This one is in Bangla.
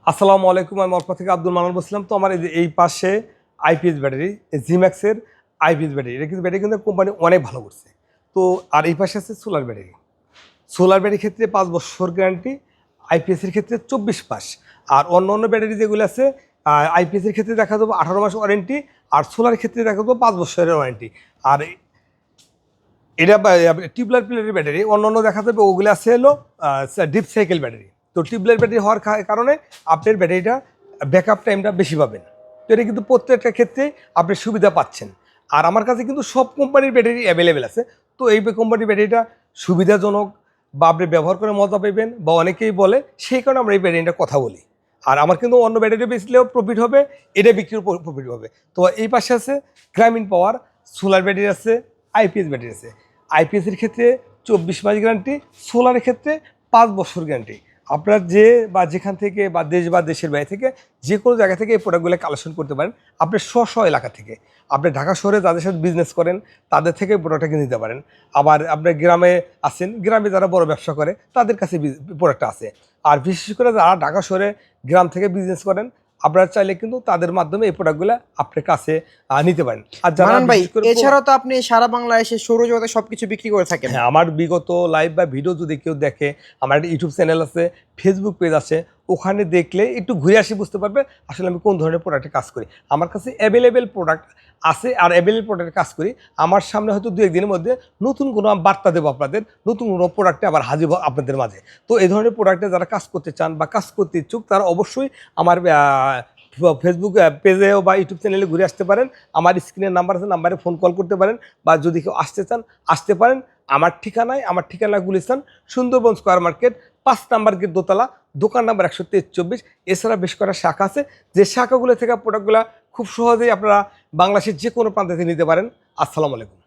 আসসালামু আলাইকুম। আমি মরপা থেকে আব্দুল মান্নান বলছিলাম। তো আমার এই পাশে আইপিএস ব্যাটারি, জিম্যাক্সের আইপিএস ব্যাটারি, এটা কিন্তু ব্যাটারি কিন্তু কোম্পানি অনেক ভালো করছে। তো আর এই পাশে আছে সোলার ব্যাটারি। সোলার ব্যাটারির ক্ষেত্রে ৫ বছর গ্যারান্টি, আইপিএসের ক্ষেত্রে ২৪ মাস। আর অন্য অন্য ব্যাটারি যেগুলো আছে আইপিএসের ক্ষেত্রে দেখা যাবো ১৮ মাস ওয়ারেন্টি, আর সোলার ক্ষেত্রে দেখা যাবো ৫ বছরের ওয়ারেন্টি। আর এটা টিউবলার প্লেটের ব্যাটারি, অন্য অন্য দেখা যাবে ওগুলো আছে হলো ডিপ সাইকেল ব্যাটারি। তো টিউবলার ব্যাটারি হওয়ার কারণে আপনার ব্যাটারিটা ব্যাকআপ টাইমটা বেশি পাবেন। তো এটা কিন্তু প্রত্যেকটা ক্ষেত্রে আপনি সুবিধা পাচ্ছেন। আর আমার কাছে কিন্তু সব কোম্পানির ব্যাটারি অ্যাভেলেবেল আছে। তো এই কোম্পানির ব্যাটারিটা সুবিধাজনক, বা আপনি ব্যবহার করে মজা পাবেন, বা অনেকেই বলে, সেই কারণে আমরা এই ব্যাটারিটা কথা বলি। আর আমার কিন্তু অন্য ব্যাটারি বেচলেও প্রফিট হবে, এটা বিক্রির প্রফিট হবে। তো এই পাশে আছে গ্রামীণ পাওয়ার সোলার ব্যাটারি আছে, আইপিএস ব্যাটারি আছে। আইপিএসের ক্ষেত্রে ২৪ মাস গ্যারান্টি, সোলারের ক্ষেত্রে ৫ বছর গ্যারান্টি। আপনার যে বা যেখান থেকে বা দেশের বাইরে থেকে যে কোনো জায়গা থেকে এই প্রোডাক্টগুলো কালেকশন করতে পারেন। আপনার স্ব এলাকা থেকে, আপনি ঢাকা শহরে যাদের সাথে বিজনেস করেন তাদের থেকে প্রোডাক্টটা নিতে পারেন। আবার আপনার গ্রামে আছেন, গ্রামে যারা বড় ব্যবসা করে তাদের কাছে প্রোডাক্টটা আছে। আর বিশেষ করে যারা ঢাকা শহরে গ্রাম থেকে বিজনেস করেন, আপনারা চাইলে কিন্তু তাদের মাধ্যমে এই প্রোডাক্টগুলো আপনার কাছে নিতে পারেন। আর যারা ভাই, এছাড়াও তো আপনি সারা বাংলাদেশে সৌরজগতে সবকিছু বিক্রি করে থাকেন। হ্যাঁ, আমার বিগত লাইভ বা ভিডিও যদি কেউ দেখে, আমার একটা ইউটিউব চ্যানেল আছে, ফেসবুক পেজ আছে, ওখানে দেখলে একটু ঘুরে আসি বুঝতে পারবে আসলে আমি কোন ধরনের প্রোডাক্টে কাজ করি। আমার কাছে অ্যাভেলেবেল প্রোডাক্ট আছে, আর অ্যাভেলেবেল প্রোডাক্টে কাজ করি। আমার সামনে হয়তো ২-১ দিনের মধ্যে নতুন কোনো বার্তা দেবো আপনাদের, নতুন কোনো প্রোডাক্টে আবার হাজির আপনাদের মাঝে। তো এই ধরনের প্রোডাক্টে যারা কাজ করতে চান বা কাজ করতে ইচ্ছুক, তারা অবশ্যই আমার ফেসবুক পেজেও বা ইউটিউব চ্যানেলে ঘুরে আসতে পারেন। আমার স্ক্রিনের নাম্বার আছে, নাম্বারে ফোন কল করতে পারেন, বা যদি কেউ আসতে চান আসতে পারেন। আমার ঠিকানা Gulistan, Sundarban square market, ৫ number gate, দোতলা, দোকান নাম্বার ১২৩। এছাড়া বেশ কয়েকটা শাখা আছে, যে শাখাগুলো থেকে প্রোডাক্টগুলো খুব সহজেই আপনারা বাংলাদেশের যে কোনো প্রান্ত থেকে নিতে পারেন। আসসালামু আলাইকুম।